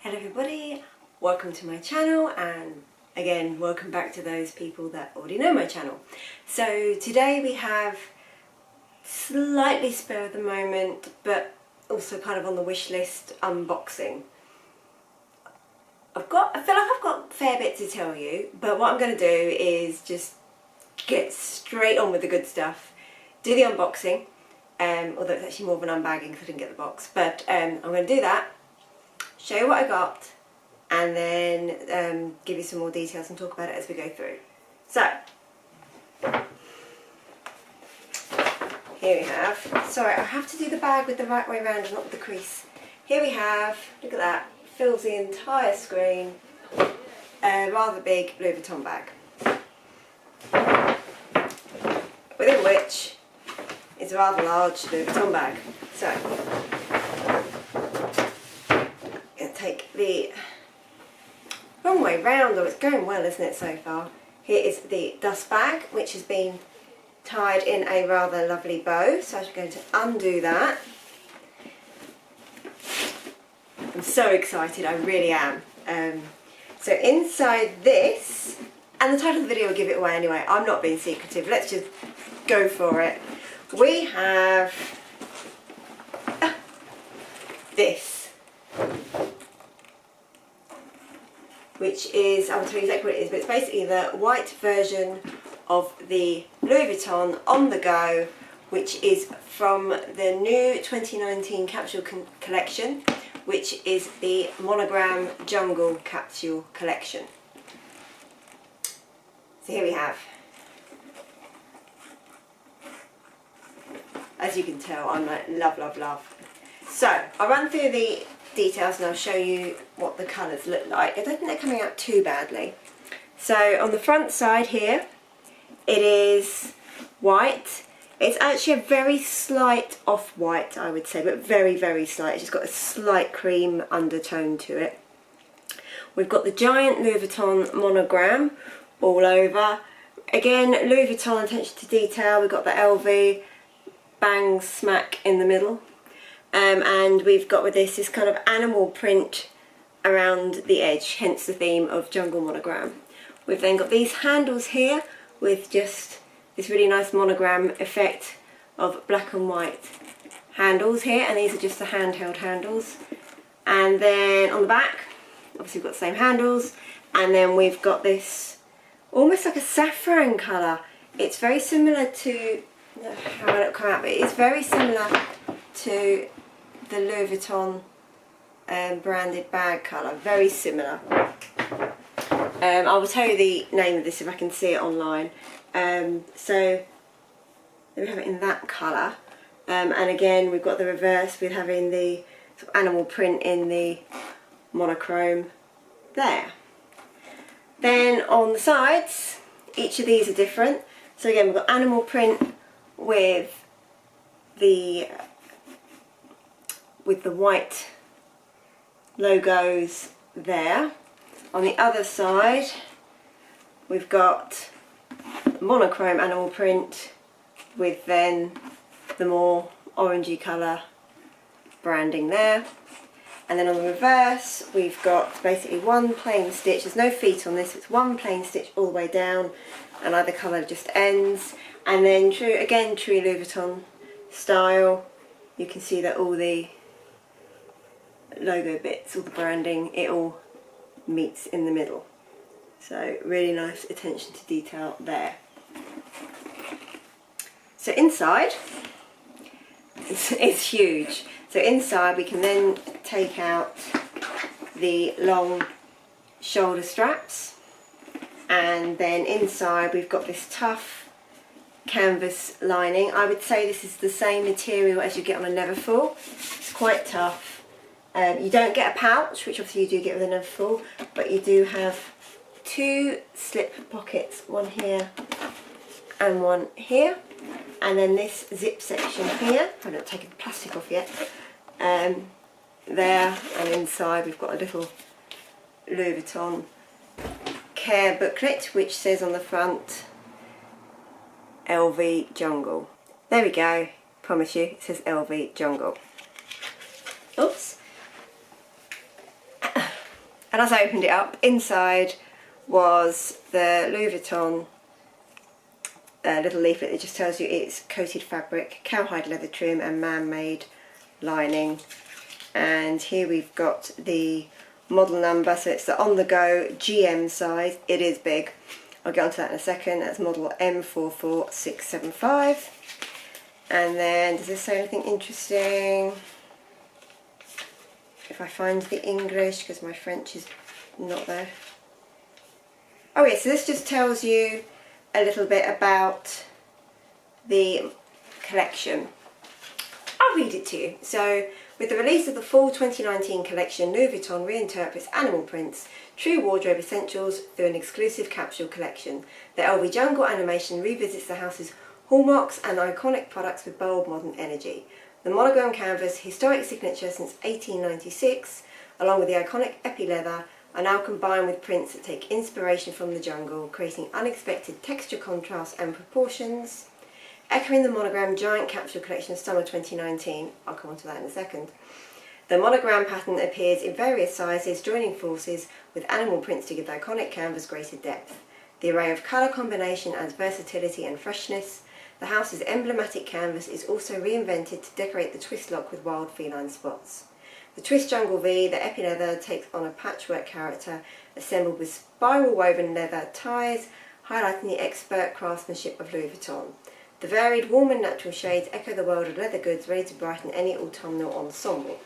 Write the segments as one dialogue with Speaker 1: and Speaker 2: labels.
Speaker 1: Hello everybody, welcome to my channel, and again welcome back to those people that already know my channel. So today we have slightly spare at the moment but also kind of on the wish list unboxing. I feel like I've got a fair bit to tell you, but what I'm going to do is just get straight on with the good stuff, do the unboxing, although it's actually more of an unbagging because I didn't get the box, but I'm going to do that, show you what I got, and then give you some more details and talk about it as we go through. So, here we have, sorry I have to do the bag with the right way around and not with the crease. Here we have, look at that, fills the entire screen, a rather big Louis Vuitton bag, within which is a rather large Louis Vuitton bag. So, take the wrong way round, or it's going well, isn't it, so far. Here is the dust bag, which has been tied in a rather lovely bow, so I'm going to undo that. I'm so excited, I really am. So inside this, and the title of the video will give it away anyway, I'm not being secretive, let's just go for it. We have this, which is, I will tell you exactly what it is, but it's basically the white version of the Louis Vuitton On The Go, which is from the new 2019 capsule collection, which is the Monogram Jungle capsule collection. So here we have, as you can tell, I'm like love, love, love. So I'll run through the details and I'll show you what the colours look like. I don't think they're coming out too badly. So on the front side here, it is white. It's actually a very slight off-white, I would say, but very, very slight. It's just got a slight cream undertone to it. We've got the giant Louis Vuitton monogram all over. Again, Louis Vuitton attention to detail. We've got the LV bang smack in the middle. And we've got with this kind of animal print around the edge, hence the theme of Jungle Monogram. We've then got these handles here with just this really nice monogram effect of black and white handles here, and these are just the handheld handles. And then on the back, obviously we've got the same handles, and then we've got this almost like a saffron colour. It's very similar to, how will it come out, but it's very similar to the Louis Vuitton branded bag colour, very similar. I will tell you the name of this if I can see it online. So there we have it in that colour, and again we've got the reverse with having the sort of animal print in the monochrome there. Then on the sides, each of these are different. So again we've got animal print with the white logos there. On the other side we've got monochrome animal print with then the more orangey colour branding there. And then on the reverse we've got basically one plain stitch. There's no feet on this, it's one plain stitch all the way down, and either colour just ends. And then true Louis Vuitton style, you can see that all the logo bits, all the branding, it all meets in the middle. So really nice attention to detail there. So inside, it's huge. So inside we can then take out the long shoulder straps, and then inside we've got this tough canvas lining. I would say this is the same material as you get on a Neverfull. It's quite tough. You don't get a pouch, which obviously you do get with a Neverfull, but you do have two slip pockets, one here and one here, and then this zip section here. I've not taken the plastic off yet. There, and inside we've got a little Louis Vuitton care booklet which says on the front LV Jungle. There we go, promise you, it says LV Jungle. Oops. And as I opened it up, inside was the Louis Vuitton little leaflet that just tells you it's coated fabric, cowhide leather trim and man-made lining. And here we've got the model number, so it's the on-the-go GM size. It is big. I'll get onto that in a second. That's model M44675. And then, does this say anything interesting? If I find the English, because my French is not there. Oh yeah, so this just tells you a little bit about the collection. I'll read it to you. So, with the release of the fall 2019 collection, Louis Vuitton reinterprets animal prints, true wardrobe essentials through an exclusive capsule collection. The LV Jungle animation revisits the house's hallmarks and iconic products with bold modern energy. The monogram canvas, historic signature since 1896, along with the iconic epi-leather, are now combined with prints that take inspiration from the jungle, creating unexpected texture contrasts and proportions. Echoing the Monogram Giant Capsule Collection of Summer 2019, I'll come on to that in a second. The monogram pattern appears in various sizes, joining forces with animal prints to give the iconic canvas greater depth. The array of colour combination adds versatility and freshness. The house's emblematic canvas is also reinvented to decorate the twist lock with wild feline spots. The Twist Jungle V, the epi-leather, takes on a patchwork character assembled with spiral woven leather ties, highlighting the expert craftsmanship of Louis Vuitton. The varied, warm and natural shades echo the world of leather goods, ready to brighten any autumnal ensemble.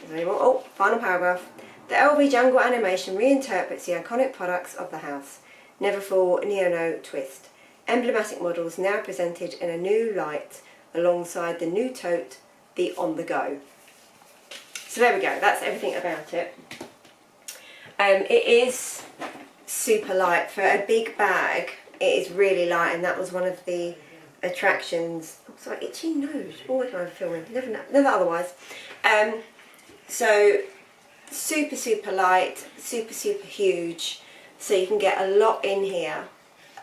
Speaker 1: Is there any more? Oh, final paragraph. The LV Jungle animation reinterprets the iconic products of the house. Neverfull Neo-No Twist. Emblematic models now presented in a new light alongside the new tote, the On The Go. So there we go, that's everything about it. It is super light. For a big bag, it is really light, and that was one of the attractions. Oh, sorry, itchy nose. Always when I'm filming, never otherwise. So super, super light, super, super huge. So you can get a lot in here.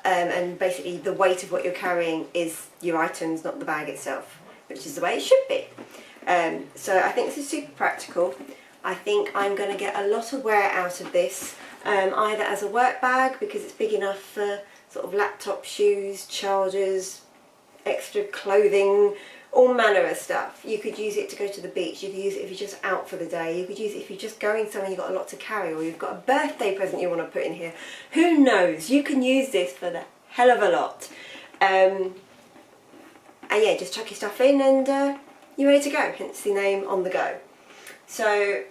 Speaker 1: And basically the weight of what you're carrying is your items, not the bag itself, which is the way it should be. So I think this is super practical. I think I'm going to get a lot of wear out of this, either as a work bag because it's big enough for sort of laptop, shoes, chargers, extra clothing, all manner of stuff. You could use it to go to the beach, you could use it if you're just out for the day, you could use it if you're just going somewhere and you've got a lot to carry, or you've got a birthday present you want to put in here. Who knows? You can use this for the hell of a lot. And yeah, just chuck your stuff in and you're ready to go, hence the name On The Go. So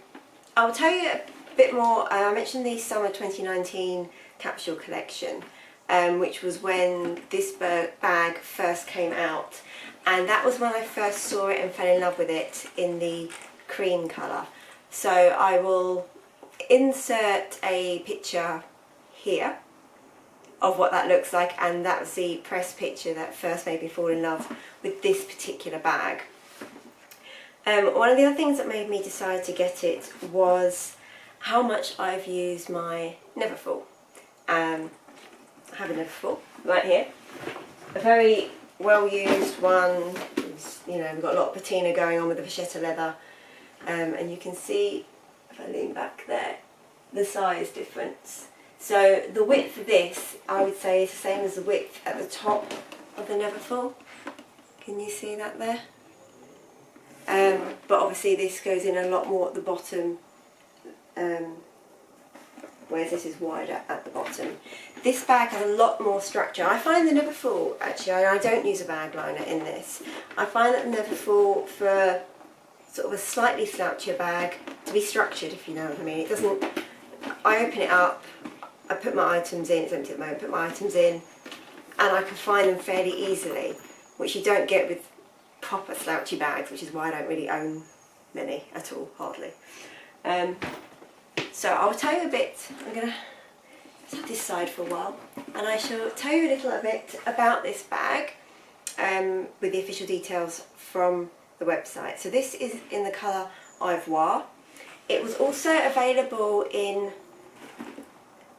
Speaker 1: I'll tell you a bit more. I mentioned the summer 2019 capsule collection, which was when this bag first came out. And that was when I first saw it and fell in love with it in the cream colour. So I will insert a picture here of what that looks like, and that was the press picture that first made me fall in love with this particular bag. One of the other things that made me decide to get it was how much I've used my Neverfull. I have a Neverfull right here. A very well used one. You know, we've got a lot of patina going on with the vachetta leather, and you can see, if I lean back there, the size difference. So the width of this, I would say, is the same as the width at the top of the Neverfull. Can you see that there? But obviously this goes in a lot more at the bottom, whereas this is wider at the bottom. This bag has a lot more structure. I find the Neverfull, actually, I don't use a bag liner in this. I find that the Neverfull, for sort of a slightly slouchier bag, to be structured, if you know what I mean. It doesn't, I open it up, I put my items in, it's empty at the moment, put my items in, and I can find them fairly easily, which you don't get with proper slouchy bags, which is why I don't really own many at all, hardly. So I'll tell you a bit. I'm going to set this side for a while, and I shall tell you a little bit about this bag with the official details from the website. So this is in the colour Ivoire. It was also available in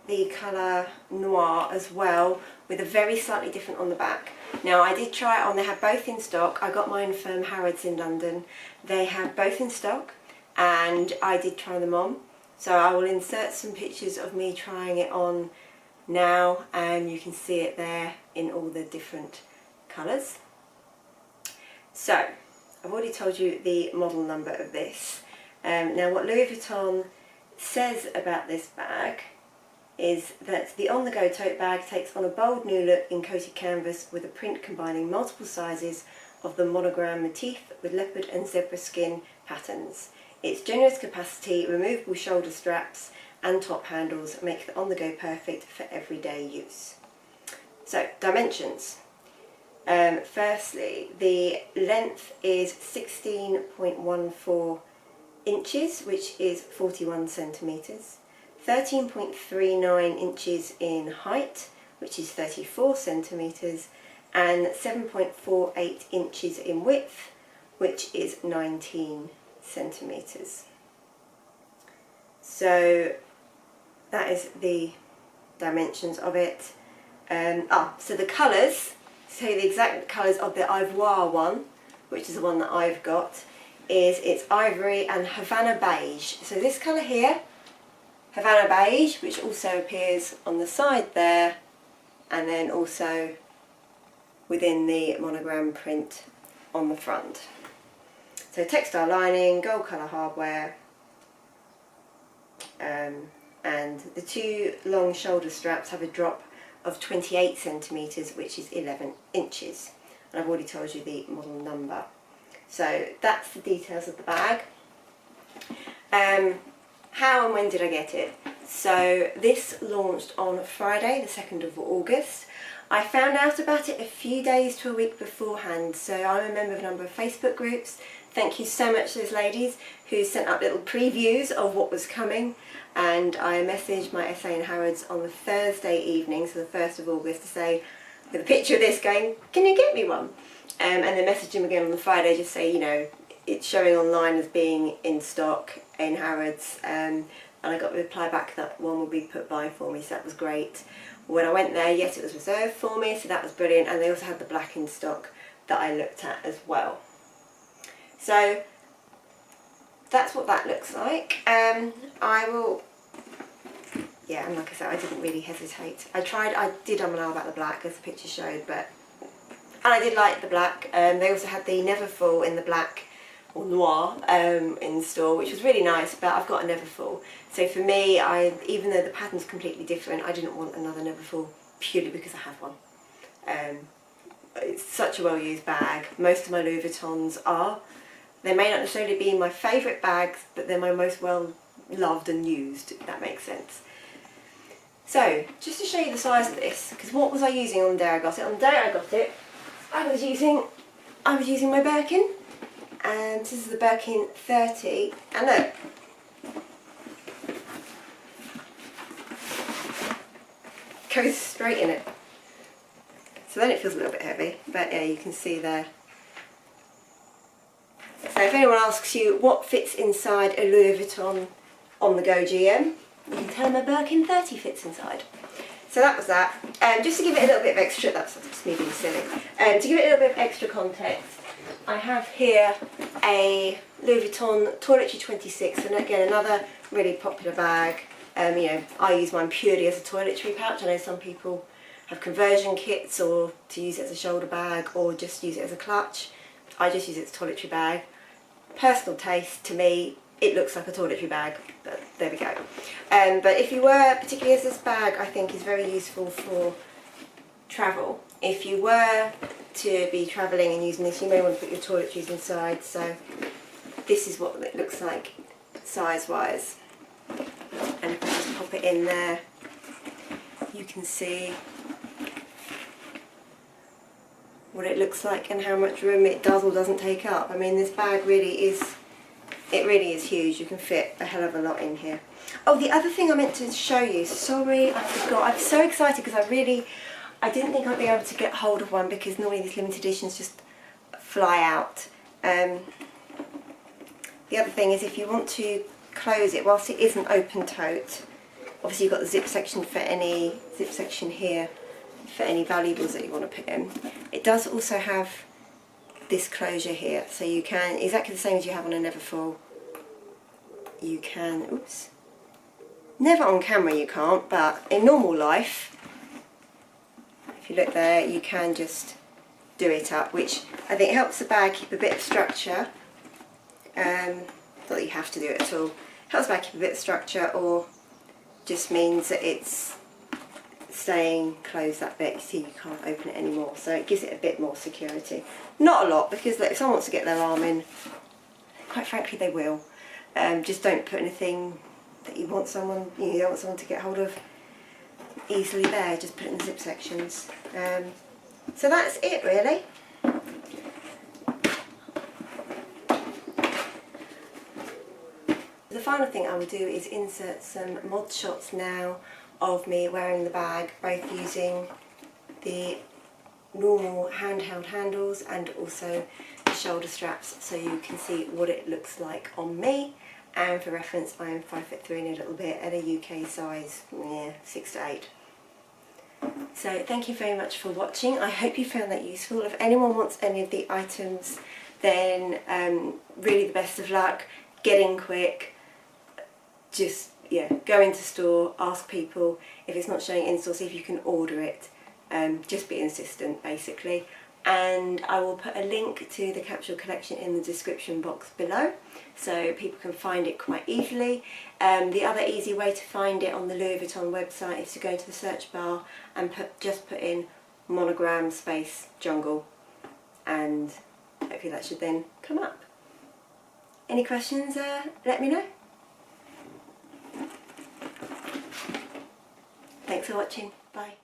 Speaker 1: the colour Noir as well, with a very slightly different on the back. Now I did try it on, they have both in stock. I got mine from Harrods in London. They have both in stock and I did try them on. So I will insert some pictures of me trying it on now, and you can see it there in all the different colours. So I've already told you the model number of this. Now what Louis Vuitton says about this bag is that the on-the-go tote bag takes on a bold new look in coated canvas with a print combining multiple sizes of the monogram motif with leopard and zebra skin patterns. Its generous capacity, removable shoulder straps and top handles make the on-the-go perfect for everyday use. So, dimensions. Firstly, the length is 16.14 inches, which is 41 centimetres, 13.39 inches in height, which is 34 centimetres, and 7.48 inches in width, which is 19 centimetres. So that is the dimensions of it. So the colours, so the exact colours of the Ivoire one, which is the one that I've got, is it's ivory and Havana beige. So this colour here, Havana beige, which also appears on the side there, and then also within the monogram print on the front. So textile lining, gold colour hardware, and the two long shoulder straps have a drop of 28 centimetres, which is 11 inches. And I've already told you the model number. So that's the details of the bag. How and when did I get it? So this launched on Friday, the 2nd of August. I found out about it a few days to a week beforehand, so I'm a member of a number of Facebook groups. Thank you so much to those ladies who sent up little previews of what was coming, and I messaged my SA in Harrods on the Thursday evening, so the 1st of August, to say, with a picture of this going, can you get me one? And then messaged him again on the Friday, just say, you know, it's showing online as being in stock in Harrods, and I got a reply back that one would be put by for me, so that was great. When I went there, yes, it was reserved for me, so that was brilliant, and they also had the black in stock that I looked at as well. So that's what that looks like. I will, yeah, and like I said, I didn't really hesitate. I did and about the black, as the picture showed, and I did like the black. They also had the Neverfull in the black, or noir, in store, which was really nice, but I've got a Neverfull. So for me, even though the pattern's completely different, I didn't want another Neverfull purely because I have one. It's such a well-used bag. Most of my Louis Vuittons are. They may not necessarily be my favourite bags, but they're my most well-loved and used, if that makes sense. So, just to show you the size of this, because what was I using on the day I got it? On the day I got it, I was using my Birkin, and this is the Birkin 30, and look, goes straight in it. So then it feels a little bit heavy, but yeah, you can see there. So if anyone asks you what fits inside a Louis Vuitton on-the-go GM, you can tell them a Birkin 30 fits inside. So that was that. Just to give it a little bit of extra, that's just me being silly. To give it a little bit of extra context, I have here a Louis Vuitton Toiletry 26, and again another really popular bag. You know, I use mine purely as a toiletry pouch. I know some people have conversion kits, or to use it as a shoulder bag, or just use it as a clutch. I just use it as a toiletry bag. Personal taste, to me, it looks like a toiletry bag, but there we go. But if you were, particularly as this bag I think is very useful for travel. If you were to be travelling and using this, you may want to put your toiletries inside, so this is what it looks like size-wise. And if I just pop it in there, you can see what it looks like and how much room it does or doesn't take up. I mean, this bag really is, it really is huge. You can fit a hell of a lot in here. Oh, the other thing I meant to show you, sorry, I forgot. I'm so excited because I didn't think I'd be able to get hold of one, because normally these limited editions just fly out. The other thing is, if you want to close it, whilst it is an open tote, obviously you've got the zip section for any, zip section here for any valuables that you want to put in. It does also have this closure here, so you can, exactly the same as you have on a Neverfull, you can, oops, Never on camera you can't, but in normal life, if you look there, you can just do it up, which I think helps the bag keep a bit of structure. Not that you have to do it at all. Helps the bag keep a bit of structure, or just means that it's staying closed that bit. You see, you can't open it anymore, so it gives it a bit more security. Not a lot, because look, if someone wants to get their arm in, quite frankly they will. Just don't put anything that you want someone, you don't want someone to get hold of easily there. Just put it in the zip sections. So that's it really. The final thing I will do is insert some mod shots now of me wearing the bag, both using the normal handheld handles and also the shoulder straps, so you can see what it looks like on me. And for reference, I am 5'3" and a little bit at a UK size, 6 to 8. So thank you very much for watching. I hope you found that useful. If anyone wants any of the items, then really the best of luck. Get in quick. Just go into store, ask people. If it's not showing in store, see if you can order it. Just be insistent basically. And I will put a link to the capsule collection in the description box below, so people can find it quite easily. The other easy way to find it on the Louis Vuitton website is to go to the search bar and just put in Monogram Jungle, and hopefully that should then come up. Any questions, let me know. Thanks for watching, bye.